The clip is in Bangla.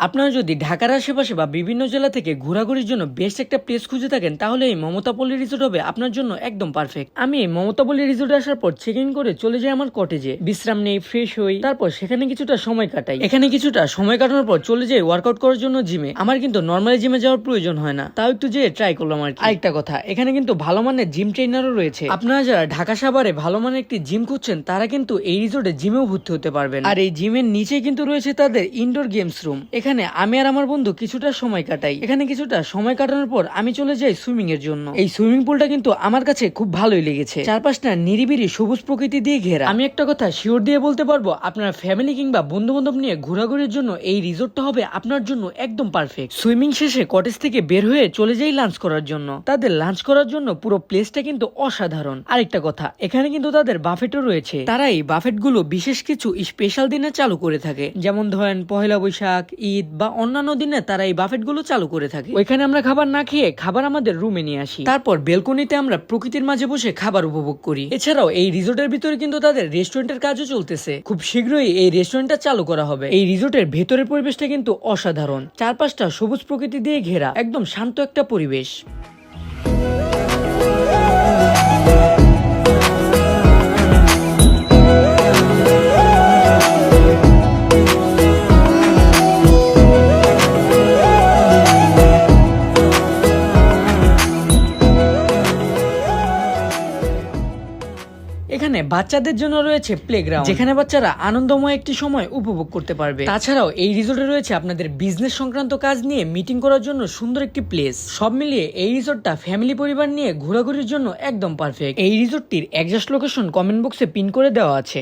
আপনারা যদি ঢাকার আশেপাশে বা বিভিন্ন জেলা থেকে ঘোরাঘুরির জন্য বেস্ট একটা প্লেস খুঁজে থাকেন, তাহলে এই মমতাপল্লী রিসোর্ট হবে আপনার জন্য একদম পারফেক্ট। আমি এই মমতাপল্লী রিসোর্টে আসার পর চেক ইন করে চলে যাই আমার কটেজে, বিশ্রাম নেই, ফ্রেশ হই, তারপর সেখানে কিছুটা সময় কাটাই। এখানে কিছুটা সময় কাটানোর পর চলে যাই ওয়ার্কআউট করার জন্য জিমে। আমার কিন্তু নর্মালি জিমে যাওয়ার প্রয়োজন হয় না, তাও একটু যেয়ে ট্রাই করলাম আর কি। আরেকটা কথা, এখানে কিন্তু ভালো মানের জিম ট্রেনারও রয়েছে। আপনারা যারা ঢাকা সাভারে ভালো মানের একটি জিম খুঁজছেন, তারা কিন্তু এই রিসোর্টে জিমেও ভর্তি হতে পারবেন। আর এই জিমের নিচে কিন্তু রয়েছে তাদের ইনডোর গেমস রুম। এখানে আমি আর আমার বন্ধু কিছুটা সময় কাটাই। এখানে কিছুটা সময় কাটানোর পর আমি চলে যাই সুইমিং এর জন্য। এই সুইমিং পুলটা কিন্তু আমার কাছে খুব ভালোই লেগেছে। চারপাশটা নিরিবিলি সবুজ প্রকৃতি দিয়ে ঘেরা। আমি একটা কথা শিওর দিয়ে বলতে পারবো, আপনার ফ্যামিলি কিংবা বন্ধু বান্ধব নিয়ে ঘোরাঘুরির জন্য এই রিসোর্টটা হবে আপনার জন্য একদম পারফেক্ট। সুইমিং শেষে কটেজ থেকে বের হয়ে চলে যাই লাঞ্চ করার জন্য। তাদের লাঞ্চ করার জন্য পুরো প্লেসটা কিন্তু অসাধারণ। আরেকটা কথা, এখানে কিন্তু তাদের বাফেটও রয়েছে। তারা এই বাফেট গুলো বিশেষ কিছু স্পেশাল দিনে চালু করে থাকে, যেমন ধরেন পহেলা বৈশাখ, ঈদ বা অন্যান্য দিনে তারা এই বাফেট গুলো চালু করে থাকে। ওইখানে আমরা খাবার না খেয়ে খাবার আমাদের রুমে নিয়ে আসি, তারপর বেলকনিতে আমরা প্রকৃতির মাঝে বসে খাবার উপভোগ করি। এছাড়াও এই রিসোর্টের ভিতরে কিন্তু তাদের রেস্টুরেন্টের কাজও চলতেছে। খুব শীঘ্রই এই রেস্টুরেন্টটা চালু করা হবে। এই রিসোর্টের ভেতরের পরিবেশটা কিন্তু অসাধারণ। চারপাশটা সবুজ প্রকৃতি দিয়ে ঘেরা, একদম শান্ত একটা পরিবেশ। এখানে বাচ্চাদের জন্য রয়েছে প্লেগ্রাউন্ড, যেখানে বাচ্চারা আনন্দময় একটি সময় উপভোগ করতে পারবে। তাছাড়াও এই রিসোর্টে রয়েছে আপনাদের বিজনেস সংক্রান্ত কাজ নিয়ে মিটিং করার জন্য সুন্দর একটি প্লেস। সব মিলিয়ে এই রিসোর্টটা ফ্যামিলি পরিবার নিয়ে ঘোরাঘুরির জন্য একদম পারফেক্ট। এই রিসোর্টটির এক্সাক্ট লোকেশন কমেন্ট বক্সে পিন করে দেওয়া আছে।